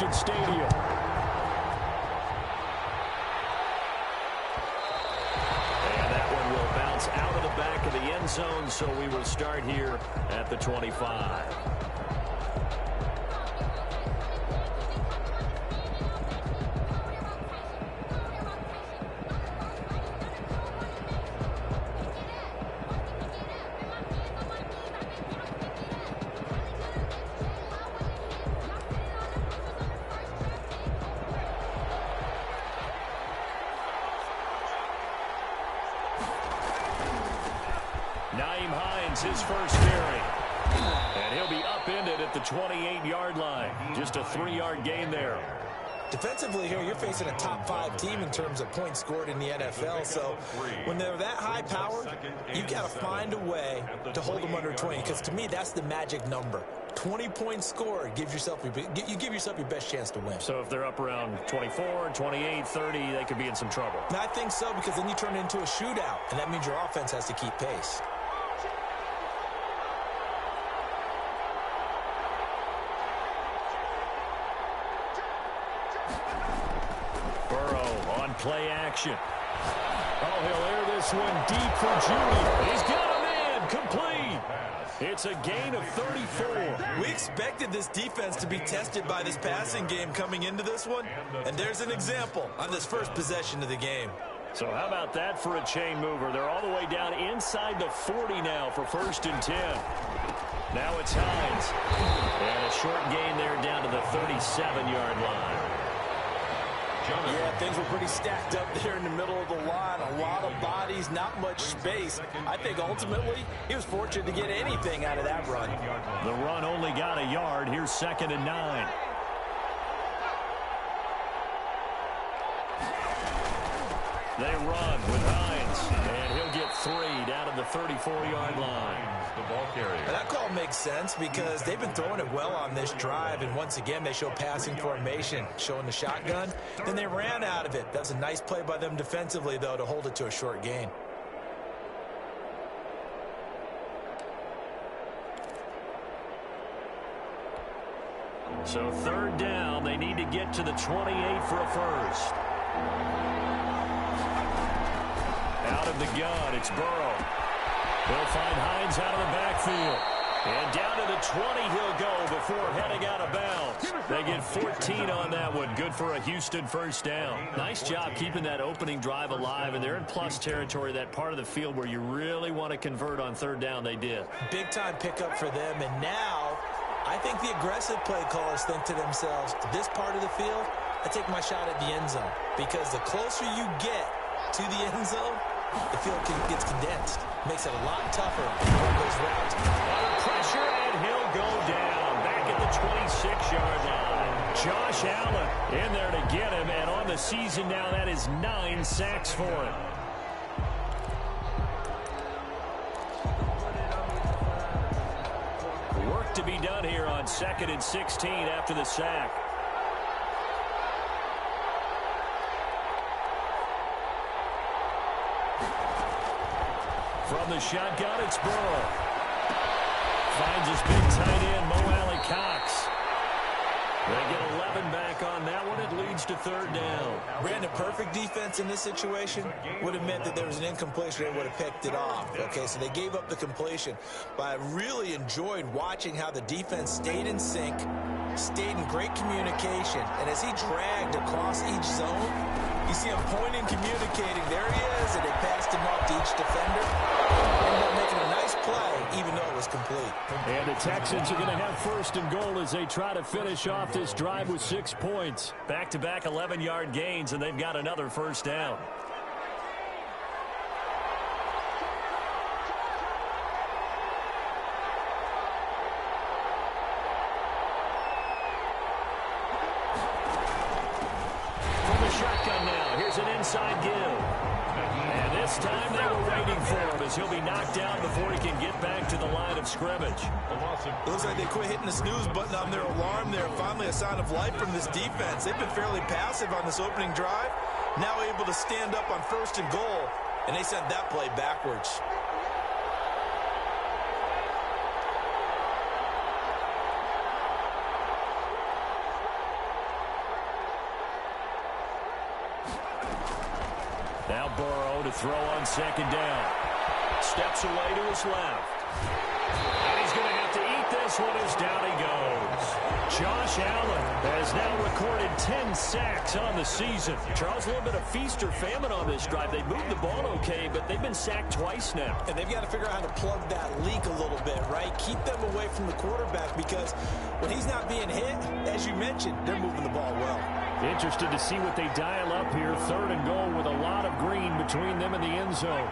Allegiant Stadium. Out of the back of the end zone, so we will start here at the 25. His first carry. And he'll be upended at the 28-yard line. Just a 3-yard gain there. Defensively here, you're facing a top 5 team in terms of points scored in the NFL. So when they're that high powered, you got to find a way to hold them under 20. Because to me, that's the magic number. 20 points scored, you give yourself your best chance to win. So if they're up around 24, 28, 30, they could be in some trouble. And I think so, because then you turn it into a shootout. And that means your offense has to keep pace. Play action. Oh, he'll air this one deep for Judy. He's got a man complete. It's a gain of 34. We expected this defense to be tested by this passing game coming into this one, and there's an example on this first possession of the game. So how about that for a chain mover? They're all the way down inside the 40 now for 1st and 10. Now it's Hines. And a short gain there down to the 37-yard line. Yeah, things were pretty stacked up there in the middle of the line. A lot of bodies, not much space. I think ultimately he was fortunate to get anything out of that run. The run only got a yard. Here's 2nd and 9. They run with Hines, and he'll get 3 down to the 34-yard line. The ball carrier. And that call makes sense because they've been throwing it well on this drive, and once again they show passing formation, showing the shotgun. Then they ran out of it. That's a nice play by them defensively, though, to hold it to a short gain. So 3rd down, they need to get to the 28 for a first. Out of the gun, it's Burrow. They'll find Hines out of the backfield. And down to the 20 he'll go before heading out of bounds. They get 14 on that one. Good for a Houston first down. Nice job keeping that opening drive alive, and they're in plus territory, that part of the field where you really want to convert on 3rd down. They did. Big-time pickup for them, and now I think the aggressive play callers think to themselves, this part of the field, I take my shot at the end zone. Because the closer you get to the end zone, the field gets condensed. Makes it a lot tougher to run those routes. Under pressure, and he'll go down. Back at the 26-yard line. Josh Allen in there to get him, and on the season now, that is 9 sacks for him. Work to be done here on 2nd and 16 after the sack. From the shotgun, it's Burrow. Finds his big tight end, Mo Alley-Cox. They get 11 back on that one. It leads to 3rd down. Brandon, perfect defense in this situation would have meant that there was an incompletion. They would have picked it off. Okay, so they gave up the completion. But I really enjoyed watching how the defense stayed in sync, stayed in great communication. And as he dragged across each zone, you see him pointing, communicating. There he is, and they passed him off to each defender. Ended up making a nice play, even though it was complete. And the Texans are going to have 1st and goal as they try to finish off this drive with 6 points. Back-to-back 11-yard gains, and they've got another 1st down. Shotgun now. Here's an inside give. And this time they were waiting for him as he'll be knocked down before he can get back to the line of scrimmage. It looks like they quit hitting the snooze button on their alarm there. Finally a sign of life from this defense. They've been fairly passive on this opening drive. Now able to stand up on 1st and goal. And they sent that play backwards. Now Burrow to throw on second down. Steps away to his left. And he's going to have to eat this one as down he goes. Josh Allen has now recorded 10 sacks on the season. Charles, a little bit of feast or famine on this drive. They moved the ball okay, but they've been sacked twice now. And they've got to figure out how to plug that leak a little bit, right? Keep them away from the quarterback because when he's not being hit, as you mentioned, they're moving the ball well. Interested to see what they dial up here. 3rd and goal with a lot of green between them and the end zone.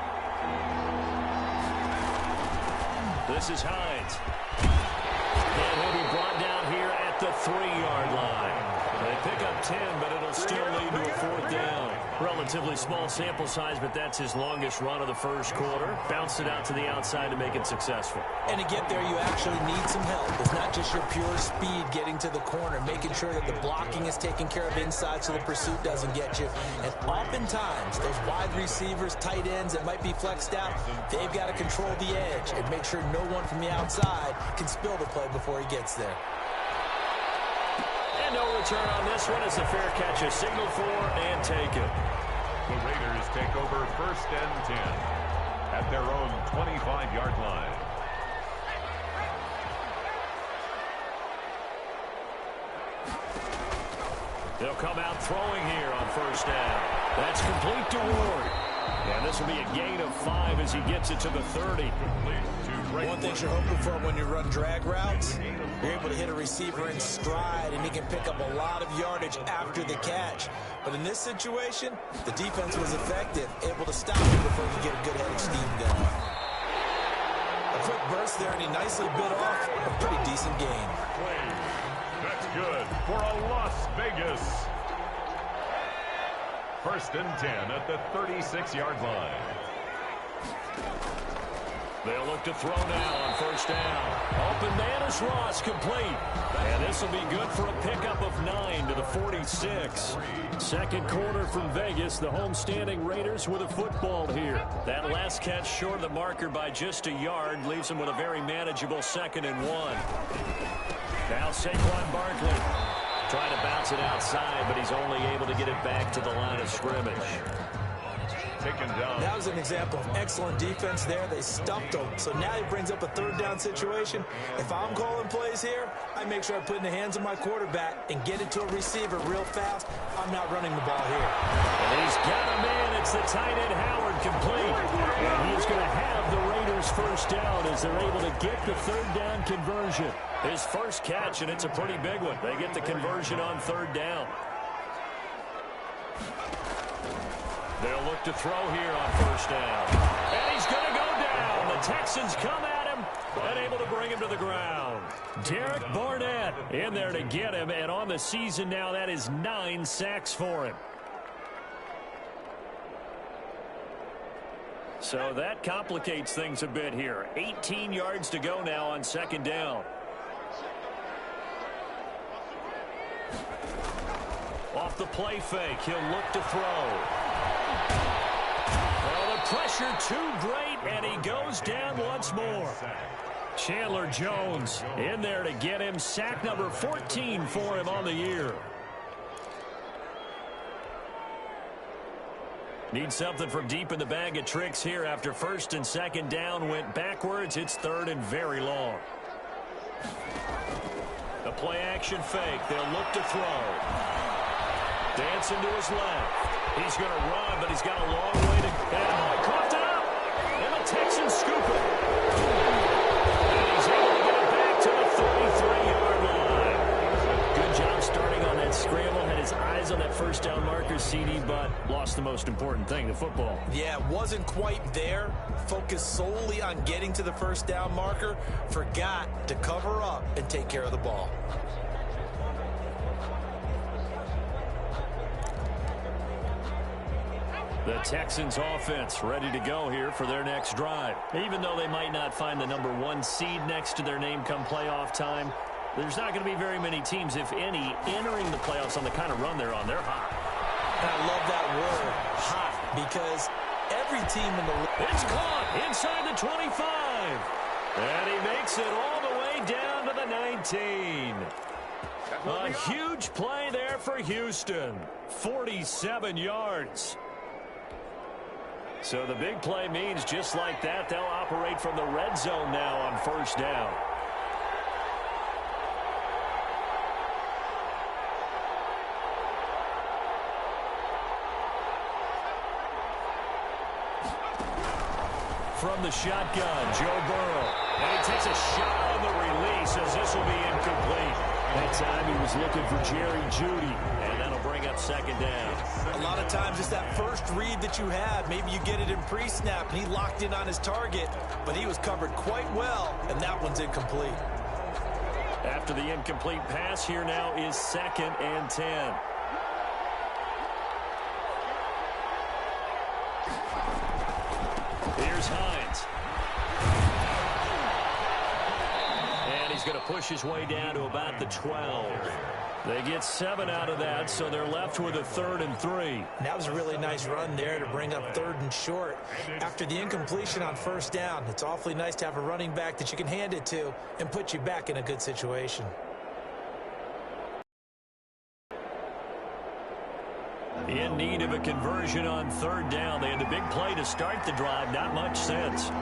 This is Hines. And he'll be brought down here at the 3-yard line. They pick up 10, but it'll still lead to a 4th down. Relatively small sample size, but that's his longest run of the first quarter. Bounced it out to the outside to make it successful. And to get there, you actually need some help. It's not just your pure speed getting to the corner, making sure that the blocking is taken care of inside so the pursuit doesn't get you. And oftentimes, those wide receivers, tight ends that might be flexed out, they've got to control the edge and make sure no one from the outside can spill the play before he gets there. No return on this one as the fair catch is signaled for and taken. The Raiders take over 1st and 10 at their own 25-yard line. They'll come out throwing here on 1st down. That's complete to Ward. And this will be a gain of 5 as he gets it to the 30. One thing you're hoping for when you run drag routes, you're able to hit a receiver in stride, and he can pick up a lot of yardage after the catch. But in this situation, the defense was effective, able to stop him before you get a good head of steam going. A quick burst there, and he nicely bit off a pretty decent gain. That's good for a Las Vegas. 1st and 10 at the 36-yard line. They'll look to throw now on 1st down. Open man is Ross, complete. And this will be good for a pickup of 9 to the 46. Second quarter from Vegas. The homestanding Raiders with a football here. That last catch short of the marker by just a yard leaves them with a very manageable 2nd and 1. Now Saquon Barkley trying to bounce it outside, but he's only able to get it back to the line of scrimmage. Taken down. That was an example of excellent defense there. They stumped him. So now he brings up a 3rd down situation. If I'm calling plays here, I make sure I put it in the hands of my quarterback and get it to a receiver real fast. I'm not running the ball here. And he's got a man. It's the tight end Howard, complete. And he's going to have the Raiders 1st down as they're able to get the 3rd down conversion. His first catch, and it's a pretty big one. They get the conversion on 3rd down. They'll look to throw here on 1st down. And he's going to go down. The Texans come at him and able to bring him to the ground. Derek Barnett in there to get him. And on the season now, that is 9 sacks for him. So that complicates things a bit here. 18 yards to go now on 2nd down. Off the play fake, he'll look to throw. Well, the pressure too great, and he goes down once more. Chandler Jones in there to get him. Sack number 14 for him on the year. Need something from deep in the bag of tricks here after 1st and 2nd down went backwards. It's 3rd and very long. The play action fake. They'll look to throw. Dancing to his left. He's going to run, but he's got a long way to go. And coughed it up. And the Texans scoop it. And he's able to get it back to the 33-yard line. Good job starting on that scramble. Had his eyes on that 1st down marker, CD, but lost the most important thing, the football. Yeah, wasn't quite there. Focused solely on getting to the 1st down marker. Forgot to cover up and take care of the ball. The Texans offense ready to go here for their next drive. Even though they might not find the number 1 seed next to their name come playoff time, there's not going to be very many teams, if any, entering the playoffs on the kind of run they're on. They're hot. And I love that word, hot, because every team in the league. It's caught inside the 25. And he makes it all the way down to the 19. A huge play there for Houston. 47 yards. So the big play means just like that, they'll operate from the red zone now on first down. From the shotgun, Joe Burrow. And he takes a shot on the release as this will be incomplete. That time he was looking for Jerry Jeudy, and that'll bring up second down. A lot of times it's that first read that you have. Maybe you get it in pre-snap, and he locked in on his target, but he was covered quite well, and that one's incomplete. After the incomplete pass, here now is 2nd and 10. Here's Hines. And he's going to push his way down to about the 12. They get 7 out of that, so they're left with a 3rd and 3. That was a really nice run there to bring up 3rd and short. After the incompletion on first down, it's awfully nice to have a running back that you can hand it to and put you back in a good situation. In need of a conversion on 3rd down. They had the big play to start the drive. Not much sense.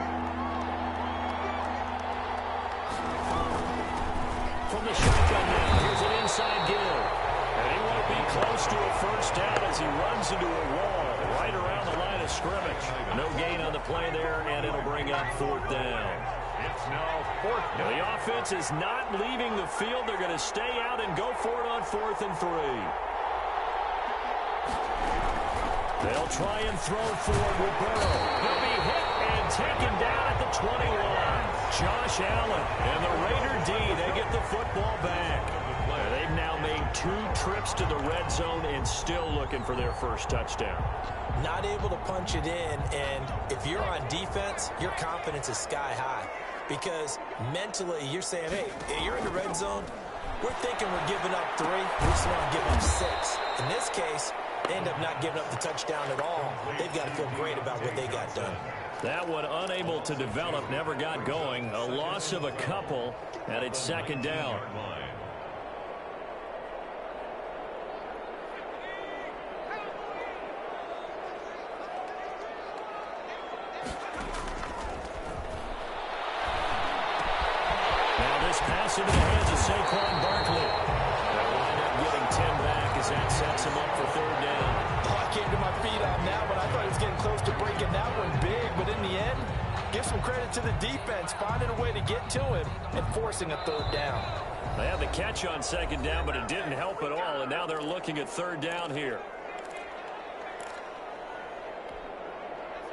From the shotgun now, here's an inside give. And he won't be close to a first down as he runs into a wall right around the line of scrimmage. No gain on the play there, and it'll bring up 4th down. It's now 4th down. The offense is not leaving the field. They're going to stay out and go for it on 4th and 3. They'll try and throw forward with Burrow. He'll be hit and taken down at the 21. Josh Allen and the Raider D, they get the football back. They've now made 2 trips to the red zone and still looking for their first touchdown. Not able to punch it in, and if you're on defense, your confidence is sky high. Because mentally, you're saying, hey, you're in the red zone. We're thinking we're giving up 3. We just want to give up 6. In this case, they end up not giving up the touchdown at all. They've got to feel great about what they got done. That one unable to develop, never got going. A loss of a couple, and it's 2nd down. Now this pass into the hands of Saquon Barkley. They'll wind up getting 10 back as that sets him up for 3rd down. I came to my feet on that one. I thought he was getting close to breaking that one big, but in the end, give some credit to the defense, finding a way to get to him and forcing a 3rd down. They had the catch on 2nd down, but it didn't help at all, and now they're looking at 3rd down here.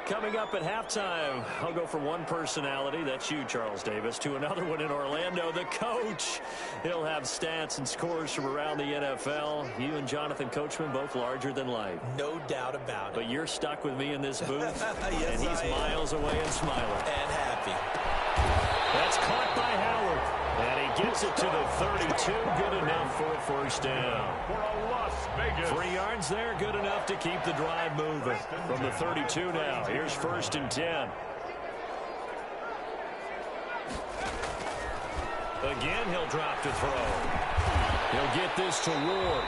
Coming up at halftime, I'll go from one personality, that's you, Charles Davis, to another one in Orlando, the coach. He'll have stats and scores from around the NFL. You and Jonathan Coachman, both larger than life. No doubt about it. But you're stuck with me in this booth, yes, and he's miles away and smiling. And happy. That's caught by Howard. And he gets it to the 32. Good enough for a first down. For a Las Vegas. 3 yards there. Good enough to keep the drive moving. From the 32 now. Here's 1st and 10. Again, he'll drop to throw. He'll get this to Ward.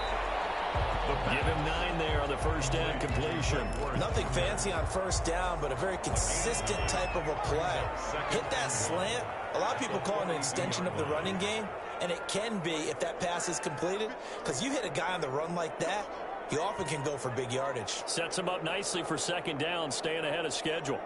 Give him 9 there on the first down completion. Nothing fancy on first down, but a very consistent type of a play. Hit that slant. A lot of people call it an extension of the running game, and it can be if that pass is completed, because you hit a guy on the run like that, you often can go for big yardage. Sets him up nicely for 2nd down, staying ahead of schedule.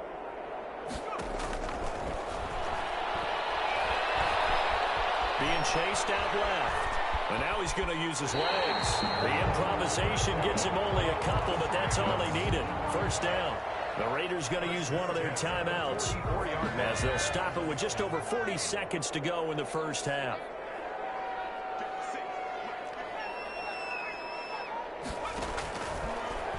Being chased out left. And now he's going to use his legs. The improvisation gets him only a couple, but that's all they needed. First down. The Raiders going to use one of their timeouts as they'll stop it with just over 40 seconds to go in the first half.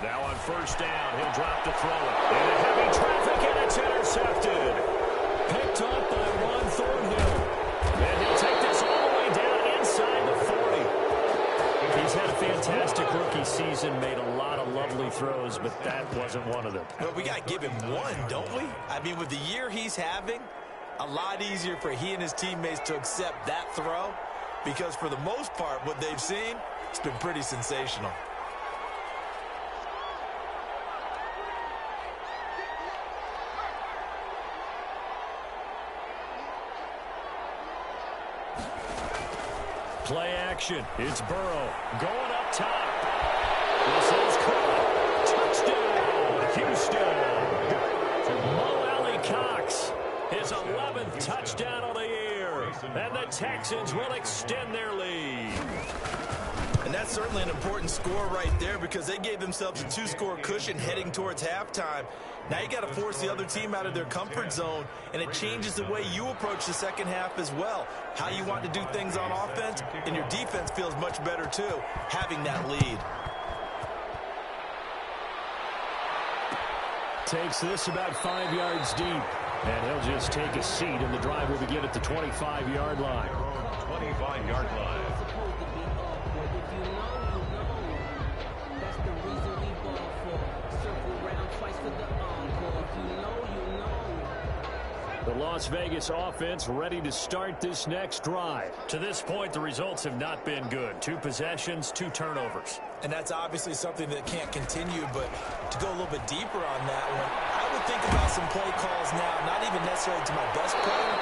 Now on first down, he'll drop to throw it. Into heavy traffic, and it's intercepted. Picked up by Ron Thornhill. And he'll take this all the way down inside the 40. He's had a fantastic rookie season, made a lot of lovely throws, but that wasn't one of them. Well, we got to give him one, don't we? I mean, with the year he's having, a lot easier for he and his teammates to accept that throw, because for the most part, what they've seen, it's been pretty sensational. Play action. It's Burrow going up top. This is caught. Touchdown, Houston. Mo Alley Cox, his 11th touchdown of the year. And the Texans will extend their lead. And that's certainly an important score right there because they gave themselves a 2-score cushion heading towards halftime. Now you got to force the other team out of their comfort zone, and it changes the way you approach the second half as well. How you want to do things on offense, and your defense feels much better too, having that lead. Takes this about 5 yards deep, and he'll just take a seat, and the drive will begin at the 25-yard line. 25-yard line. The Las Vegas offense ready to start this next drive. To this point, the results have not been good. 2 possessions, 2 turnovers. And that's obviously something that can't continue, but to go a little bit deeper on that one, I would think about some play calls now, not even necessarily to my best player,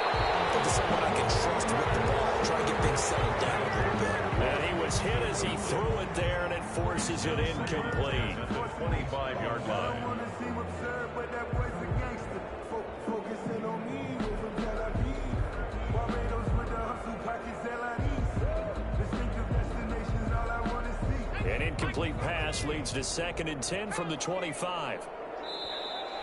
but to someone I can trust with the ball, try to get things settled down a little bit. And he was hit as he threw it there, and it forces it incomplete. The 25-yard line. An incomplete pass leads to 2nd and 10 from the 25.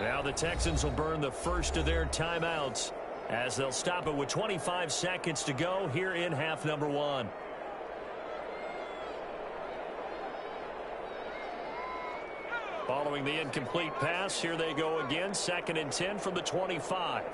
Now the Texans will burn the first of their timeouts as they'll stop it with 25 seconds to go here in half number 1. Following the incomplete pass, here they go again, 2nd and 10 from the 25.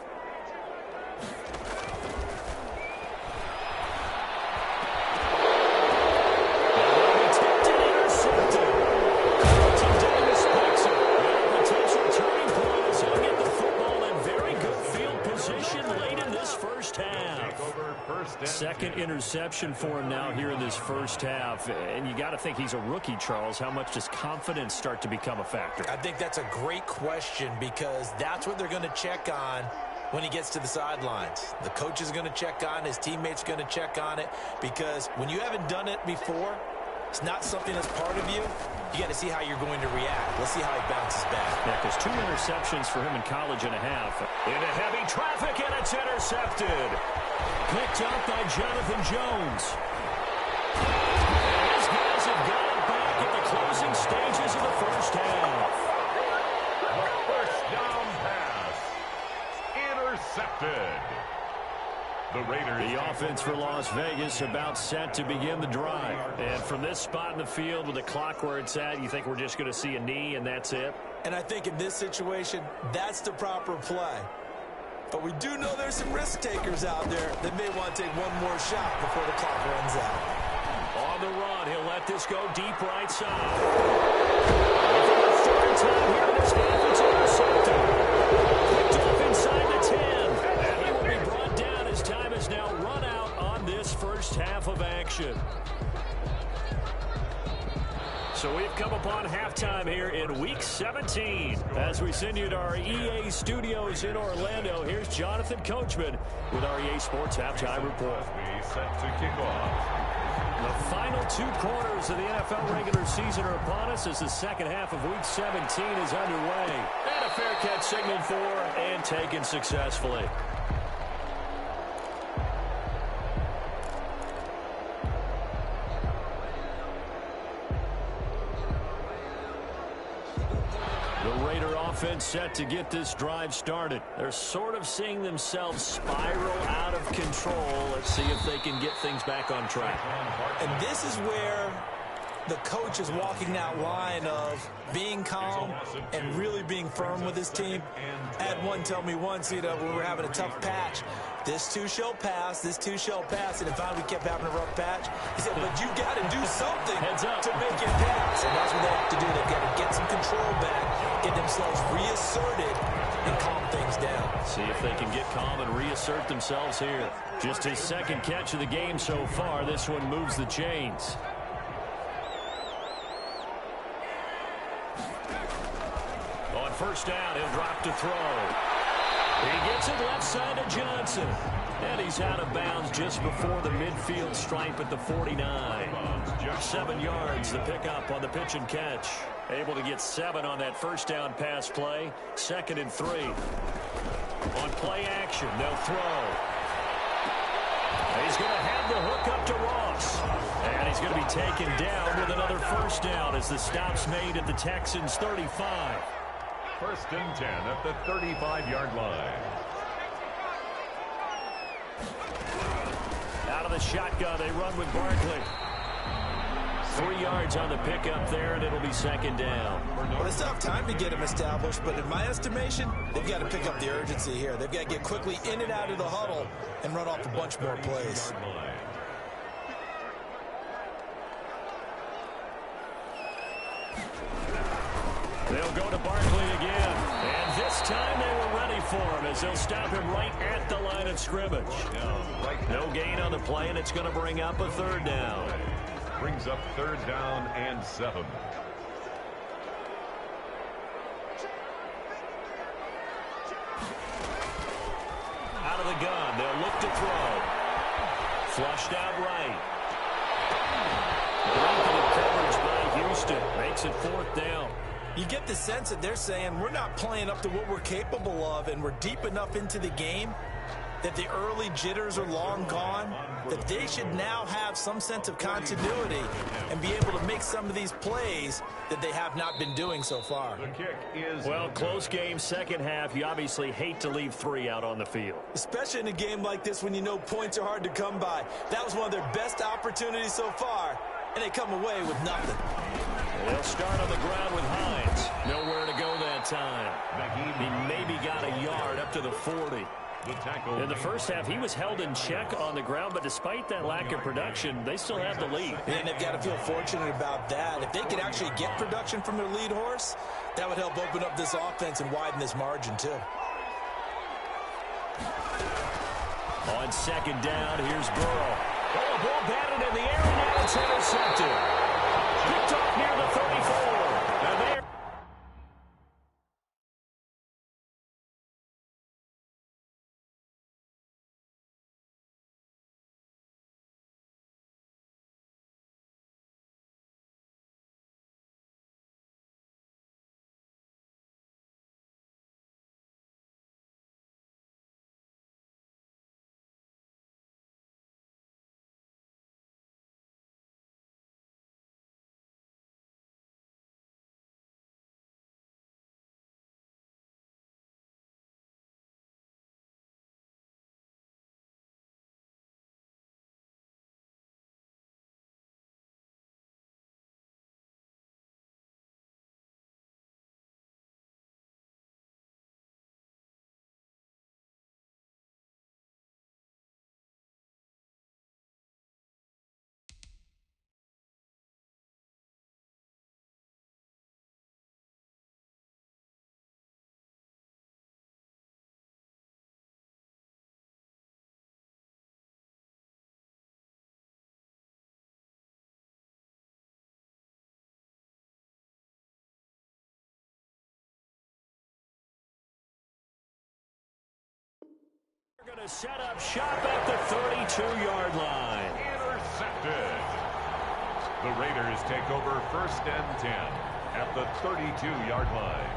Second interception for him now here in this first half. And you got to think he's a rookie, Charles. How much does confidence start to become a factor? I think that's a great question because that's what they're going to check on when he gets to the sidelines. The coach is going to check on, his teammates going to check on it, because when you haven't done it before, it's not something that's part of you. You got to see how you're going to react. Let's see how he bounces back. Yeah, because 2 interceptions for him in college and a half. Into heavy traffic, and it's intercepted. Picked up by Jonathan Jones. And his guys have got it back at the closing stages of the first half. The first down pass. Intercepted. The Raiders. The offense for Las Vegas about set to begin the drive. And from this spot in the field with the clock where it's at, you think we're just going to see a knee and that's it? And I think in this situation, that's the proper play. But we do know there's some risk takers out there that may want to take one more shot before the clock runs out. On the run, he'll let this go deep right side. And for the 3rd time here in this half, it's intercepted. Picked up inside the 10. And he will be brought down as time is now run out on this first half of action. So we've come upon halftime here in Week 17. As we send you to our EA studios in Orlando, here's Jonathan Coachman with our EA Sports Halftime Report. We set to kick off. The final 2 quarters of the NFL regular season are upon us as the second half of Week 17 is underway. And a fair catch signaled for and taken successfully. The Raider offense set to get this drive started. They're sort of seeing themselves spiral out of control. Let's see if they can get things back on track. And this is where the coach is walking that line of being calm and really being firm with his team. I had one tell me once, when we were having a tough patch, this too shall pass, this too shall pass. And if we kept having a rough patch, he said, but you got to do something to make it pass. And that's what they have to do. They've got to get some control back, get themselves reasserted, and calm things down. See if they can get calm and reassert themselves here. Just his 2nd catch of the game so far. This one moves the chains. On first down, he'll drop to throw. He gets it left side to Johnson. And he's out of bounds just before the midfield stripe at the 49. 7 yards the pickup on the pitch and catch. Able to get 7 on that first down pass play. 2nd and 3. On play action, they'll throw. He's going to have the hook up to Ross. And he's going to be taken down with another first down as the stop's made at the Texans' 35. 1st and 10 at the 35-yard line. Out of the shotgun, they run with Barkley. 3 yards on the pickup there, and it'll be 2nd down. Well, it's tough time to get him established, but in my estimation, they've got to pick up the urgency here. They've got to get quickly in and out of the huddle and run off a bunch more plays. They'll go to Barkley again. And this time they were ready for him as they'll stop him right at the line of scrimmage. No gain on the play, and it's going to bring up a 3rd down. Brings up 3rd down and 7. Out of the gun, they'll look to throw. Flushed out right. Blanketed coverage by Houston. Makes it 4th down. You get the sense that they're saying we're not playing up to what we're capable of, and we're deep enough into the game that the early jitters are long gone, that they should now have some sense of continuity and be able to make some of these plays that they have not been doing so far. The kick is... Well, close game, second half. You obviously hate to leave 3 out on the field. Especially in a game like this when you know points are hard to come by. That was one of their best opportunities so far, and they come away with nothing. They'll start on the ground with Hines. Nowhere to go that time. He maybe got a yard up to the 40. In the first half, he was held in check on the ground, but despite that lack of production, they still have the lead. And they've got to feel fortunate about that. If they could actually get production from their lead horse, that would help open up this offense and widen this margin, too. On 2nd down, here's Burrow. Oh, ball batted in the air, and now it's intercepted. Picked off near the 34. And there. They're going to set up shop at the 32-yard line. Intercepted. The Raiders take over 1st and 10 at the 32-yard line.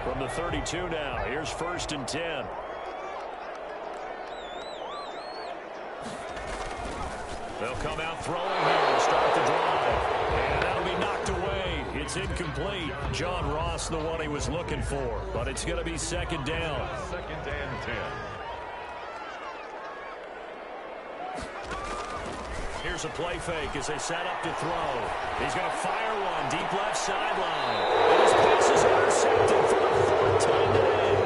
From the 32 now, here's 1st and 10. They'll come out throwing here to start the drive. And that'll be knocked away. It's incomplete. John Ross, the one he was looking for. But it's going to be 2nd down. 2nd and 10. Here's a play fake as they set up to throw. He's going to fire one deep left sideline. And his pass is intercepted for the 4th time today.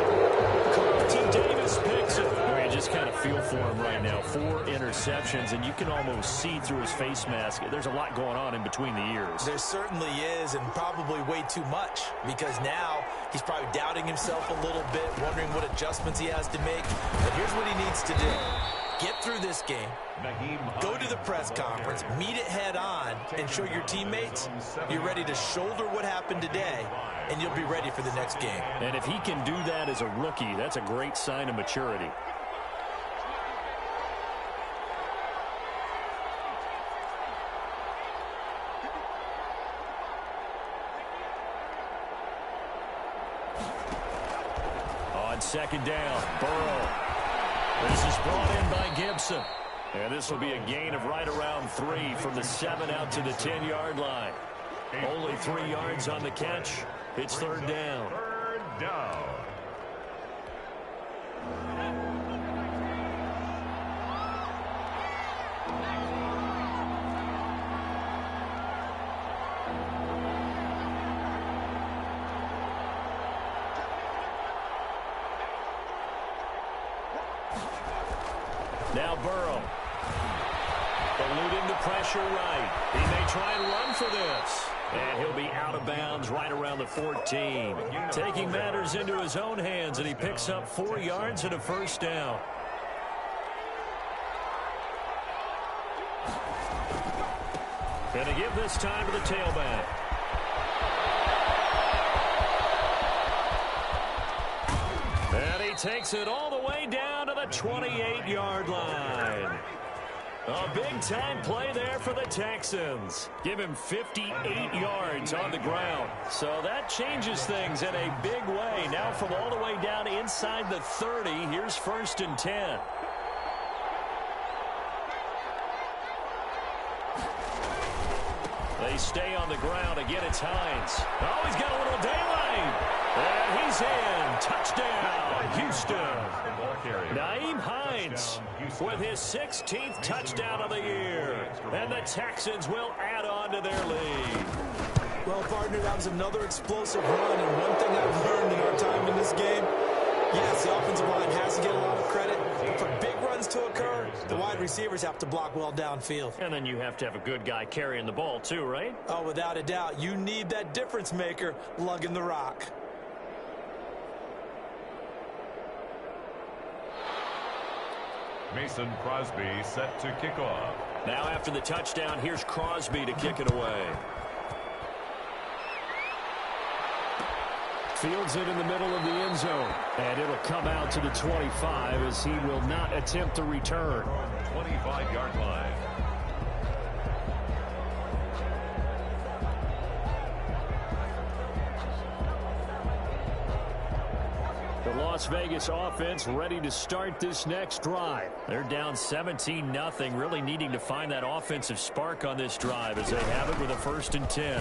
Carlton Davis picks it. You just kind of feel for him right now. 4 interceptions, and you can almost see through his face mask. There's a lot going on in between the ears. There certainly is, and probably way too much, because now he's probably doubting himself a little bit, wondering what adjustments he has to make. But here's what he needs to do. Get through this game, go to the press conference, meet it head on, and show your teammates you're ready to shoulder what happened today, and you'll be ready for the next game. And if he can do that as a rookie, that's a great sign of maturity. it's second down. Burrow. This is brought in by Gibson. And this will be a gain of right around 3 from the 7 out to the 10-yard line. Only 3 yards on the catch. It's third down. Third down. Now Burrow. Eluding the pressure right. He may try and run for this. And he'll be out of bounds right around the 14. Taking matters into his own hands, and he picks up 4 yards and a first down. And to give this time to the tailback. And he takes it all the way down to the 28-yard line. A big-time play there for the Texans. Give him 58 yards on the ground. So that changes things in a big way. Now from all the way down inside the 30, here's first and 10. They stay on the ground. Again, it's Hines. Oh, he's got a little daylight. And he's in. Touchdown, Houston. Nyheim Hines with his 16th touchdown of the year. And the Texans will add on to their lead. Well, partner, that was another explosive run. And one thing I've learned in our time in this game, yes, the offensive line has to get a lot of credit. But for big runs to occur, the wide receivers have to block well downfield. And then you have to have a good guy carrying the ball too, right? Oh, without a doubt. You need that difference maker lugging the rock. Mason Crosby set to kick off. Now after the touchdown, here's Crosby to kick it away. Fields it in the middle of the end zone. And it'll come out to the 25 as he will not attempt to return. 25-yard line. The Las Vegas offense ready to start this next drive. They're down 17-0, really needing to find that offensive spark on this drive as they have it with a first and 10.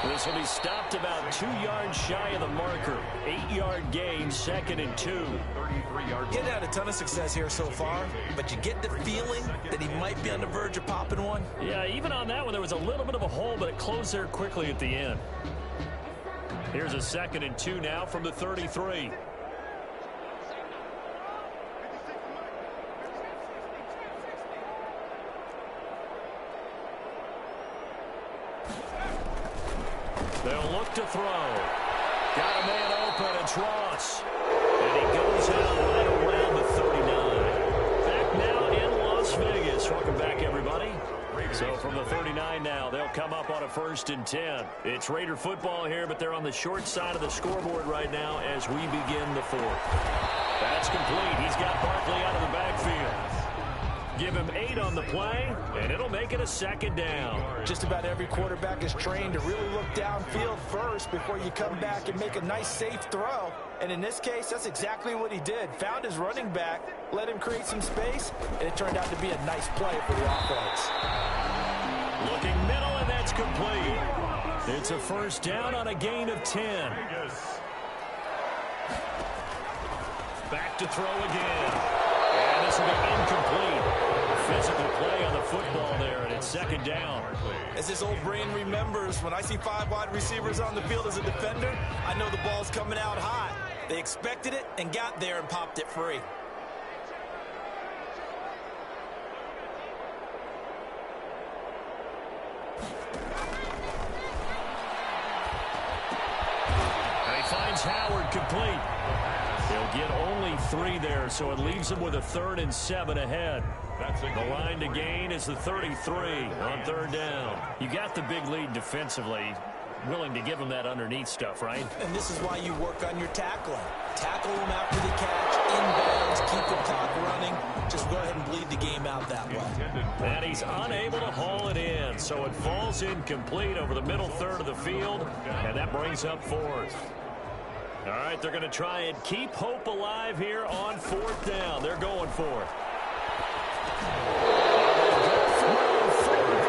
This will be stopped about 2 yards shy of the marker. 8-yard gain, second and 2. 33 yards. Getting had a ton of success here so far, but you get the feeling that he might be on the verge of popping one. Yeah, even on that one, there was a little bit of a hole, but it closed there quickly at the end. Here's a second and 2 now from the 33. They'll look to throw. Got a man open. It's Ross. And he goes out right around the 39. Back now in Las Vegas. Welcome back, everybody. So from the 39 now, they'll come up on a first and 10. It's Raider football here, but they're on the short side of the scoreboard right now as we begin the fourth. That's complete. He's got Barkley out of the backfield. Give him 8 on the play, and it'll make it a second down. Just about every quarterback is trained to really look downfield first before you come back and make a nice, safe throw. And in this case, that's exactly what he did. Found his running back, let him create some space, and it turned out to be a nice play for the offense. Looking middle, and that's complete. It's a first down on a gain of 10. Back to throw again. And this will be incomplete. Physical play on the football there, and it's second down. As his old brain remembers, when I see 5 wide receivers on the field as a defender, I know the ball's coming out hot. They expected it and got there and popped it free. And he finds Howard complete. He'll get only 3 there, so it leaves him with a 3rd and 7 ahead. The line to gain is the 33 on third down. You got the big lead defensively. Willing to give him that underneath stuff, right? And this is why you work on your tackling. Tackle him after the catch, inbounds, keep the clock running. Just go ahead and bleed the game out that way. And he's unable to haul it in, so it falls incomplete over the middle third of the field, and that brings up 4th. All right, they're going to try and keep hope alive here on 4th down. They're going for it.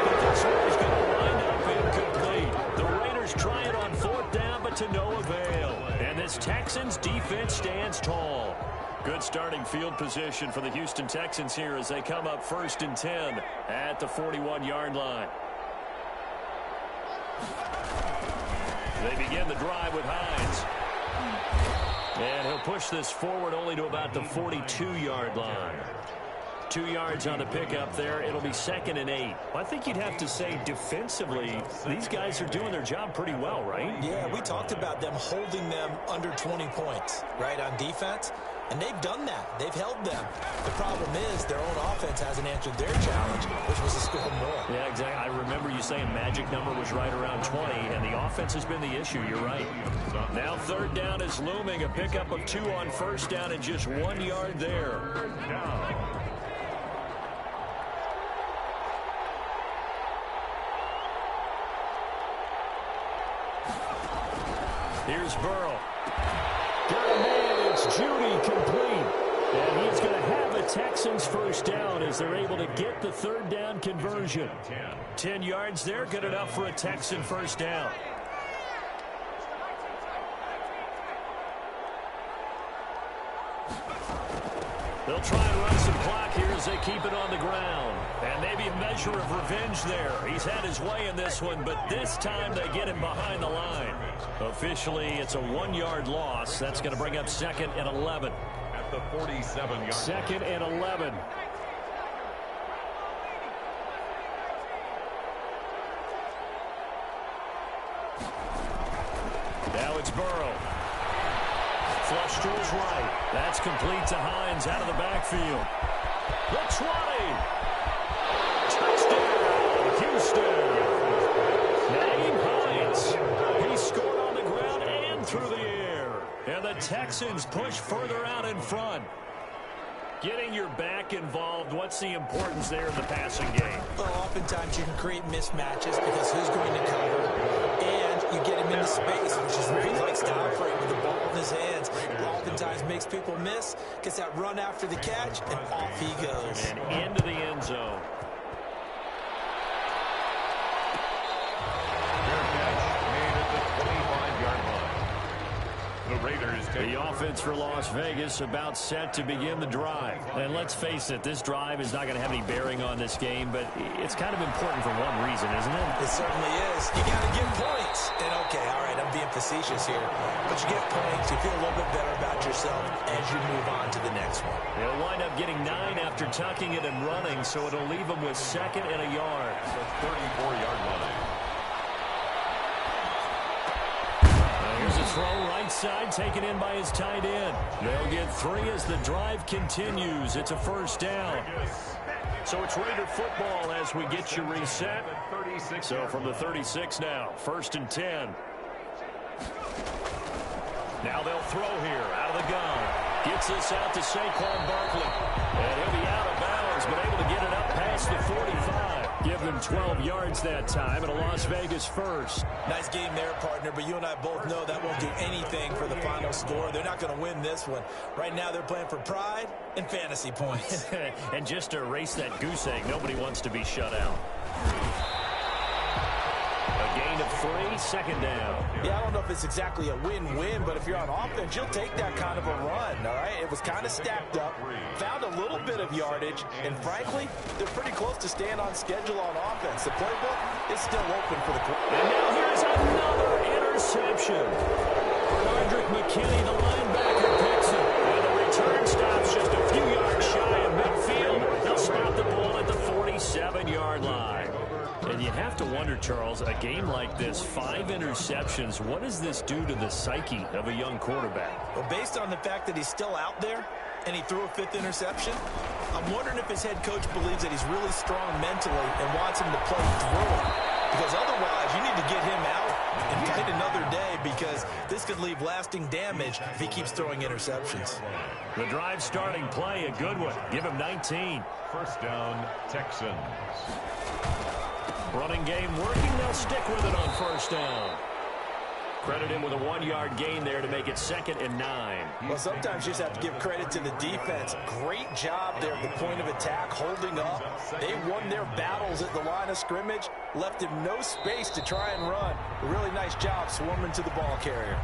But this one is going to wind up incomplete. The Raiders try it on 4th down, but to no avail. And this Texans defense stands tall. Good starting field position for the Houston Texans here as they come up 1st and 10 at the 41-yard line. They begin the drive with Hines. And he'll push this forward only to about the 42-yard line. 2 yards on the pickup there. It'll be 2nd and 8. Well, I think you'd have to say defensively, these guys are doing their job pretty well, right? Yeah, we talked about them holding them under 20 points, right, on defense. And they've done that. They've held them. The problem is their own offense hasn't answered their challenge, which was to score more. Yeah, exactly. I remember you saying magic number was right around 20, and the offense has been the issue. You're right. Now 3rd down is looming. A pickup of 2 on 1st down and just 1 yard there. Here's Burrow. Got a man. It's Judy complete. And he's going to have a Texans 1st down as they're able to get the 3rd down conversion. 10 yards there, good enough for a Texan 1st down. They'll try and run some clock here as they keep it on the ground. And maybe a measure of revenge there. He's had his way in this one, but this time they get him behind the line. Officially, it's a 1-yard loss. That's going to bring up 2nd and 11. At the 47-yard. 2nd and 11. Now it's Burrow. Flush to his right. That's complete to Hines out of the backfield. The 20. Touchdown, Houston. Nyheim Hines. He scored on the ground and through the air. And the Texans push further out in front. Getting your back involved, what's the importance there in the passing game? Well, oftentimes you can create mismatches because who's going to cover, and you get him into space, which is where he likes to operate with the ball in his hands. It oftentimes makes people miss, gets that run after the catch, and off he goes. And into the end zone. The Raiders take the offense for Las Vegas about set to begin the drive. And let's face it, this drive is not going to have any bearing on this game, but it's kind of important for one reason, isn't it? It certainly is. You got to get points. And okay, all right, I'm being facetious here, but you get points, you feel a little bit better about yourself as you move on to the next one. They'll wind up getting 9 after tucking it and running, so it'll leave them with 2nd and a yard. the 34-yard line. Here's a throw right side, taken in by his tight end. They'll get 3 as the drive continues. It's a 1st down. So it's Raider football as we get you reset. So from the 36 now, 1st and 10. Now they'll throw here out of the gun. Gets this out to Saquon Barkley. And he'll be out of bounds, but able to get it up past the 45. Give them 12 yards that time, and a Las Vegas 1st. Nice game there, partner, but you and I both know that won't do anything for the final score. They're not going to win this one. Right now they're playing for pride and fantasy points. And just to erase that goose egg, nobody wants to be shut out. A gain of 3, 2nd down. Yeah, I don't know if it's exactly a win-win, but if you're on offense, you'll take that kind of a run, all right? It was kind of stacked up, found a little bit of yardage, and frankly, they're pretty close to staying on schedule on offense. The playbook is still open for the quarterback. And now here's another interception. Bernardrick McKinney, the linebacker, picks it. And the return stops just a few yards shy of midfield. They'll spot the ball at the 47-yard line. And you have to wonder, Charles, a game like this, 5 interceptions, what does this do to the psyche of a young quarterback? Well, based on the fact that he's still out there and he threw a 5th interception, I'm wondering if his head coach believes that he's really strong mentally and wants him to play through it. Because otherwise, you need to get him out and fight another day, because this could leave lasting damage if he keeps throwing interceptions. The drive starting play, a good one. Give him 19. 1st down, Texans. Running game working. They'll stick with it on 1st down. Credit him with a 1-yard gain there to make it 2nd and 9. Well, sometimes you just have to give credit to the defense. Great job there at the point of attack, holding up. They won their battles at the line of scrimmage, left him no space to try and run. A really nice job swarming to the ball carrier.